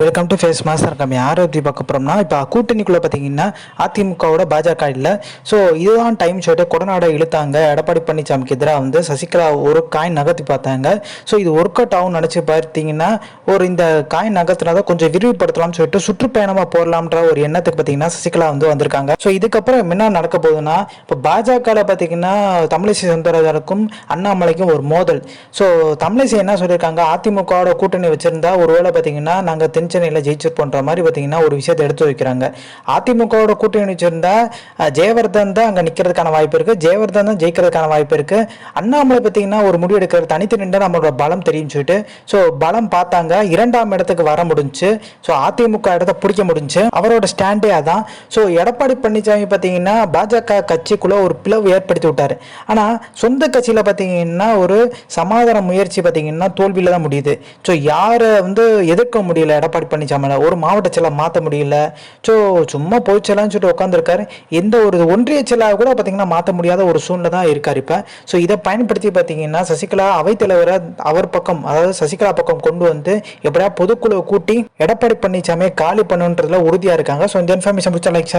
Welcome to face master கம்மி ஆரோக்கிய பார்க்க போகிறோம்னா இப்போ கூட்டணிக்குள்ளே பார்த்தீங்கன்னா அதிமுகவோட பாஜக இல்லை. ஸோ இதுதான் டைம் ஷோட்டு கொடநாடை இழுத்தாங்க. எடப்பாடி பழனிசாமிக்கு எதிராக வந்து சசிகலா ஒரு காயின் நகர்த்தி பார்த்தாங்க. ஸோ இது ஒர்க் அவுட் ஆகும் நினச்சி பார்த்தீங்கன்னா இந்த காயின் நகர்த்தினதை கொஞ்சம் விரிவுபடுத்தலாம்னு சொல்லிட்டு சுற்றுப்பயணமாக போடலாம்ன்ற ஒரு எண்ணத்துக்கு பார்த்தீங்கன்னா சசிகலா வந்து வந்திருக்காங்க. ஸோ இதுக்கப்புறம் என்ன நடக்க போகுதுன்னா இப்போ பாஜகவில் பார்த்தீங்கன்னா தமிழிசை சவுந்தரராஜனுக்கும் அண்ணாமலைக்கும் ஒரு மோதல். ஸோ தமிழிசை என்ன சொல்லியிருக்காங்க, அதிமுகவோட கூட்டணி வச்சிருந்தா ஒருவேளை பார்த்தீங்கன்னா நாங்கள் தென்சென்னையில் ஜெயிச்சிருப்போன்ற மாதிரி பார்த்தீங்கன்னா ஒரு விஷயத்தை எடுத்து வைக்கிறாங்க. அதிமுகவோட கூட்டணி வச்சிருந்தா ஜெயவர்தன் தான் அங்கே நிற்கிறதுக்கான வாய்ப்பு இருக்கு, ஜெயவர்தன் தான் ஜெயிக்கிறதுக்கான வாய்ப்பு இருக்கு. அண்ணாமலை பார்த்தீங்கன்னா ஒரு முடிவு எடுக்கிறது தனித்து நின்று நம்மளோட பலம் தெரியும் சொல்லிட்டு ஸோ பலம் பார்த்தாங்க. 2ஆம் இடத்துக்கு வர முடிஞ்சு. ஸோ அதிமுக இடத்த பிடிக்க முடிஞ்சு. அவரோட ஸ்டாண்டே அதான். ஸோ எடப்பாடி பழனிசாமி பார்த்தீங்கன்னா பாஜக கட்சிக்குள்ள ஒரு பிளவு ஏற்படுத்தி விட்டாரு. ஆனால் சொந்த கட்சியில் பார்த்தீங்கன்னா ஒரு சமாதான முயற்சி பார்த்தீங்கன்னா தோல்வியில தான் முடியுது. ஸோ யாரை வந்து எதிர்க்க முடியல எடப்பாடி பழனிசாமியில, ஒரு மாவட்ட செயலா மாற்ற முடியல. ஸோ சும்மா போய்ச்சலான்னு சொல்லிட்டு உட்காந்துருக்காரு. எந்த ஒரு ஒன்றிய செயலாக கூட பார்த்தீங்கன்னா மாற்ற முடியாத ஒரு சூழ்நிலை தான் இருக்காரு இப்போ. ஸோ இதை பயன்படுத்தி பார்த்தீங்கன்னா சசிகலா அவைத்தலைவரை அவர் பக்கம், அதாவது சசிகலா பக்கம் கொண்டு வந்து எப்படியா பொதுக்குழு கூட்டி எடப்பாடி பழனிசாமியை காலி பண்ணுன்றதுல உறுதியா இருக்காங்க. ஸோ இந்த இன்ஃபர்மேஷன் பிடிச்சா லைக்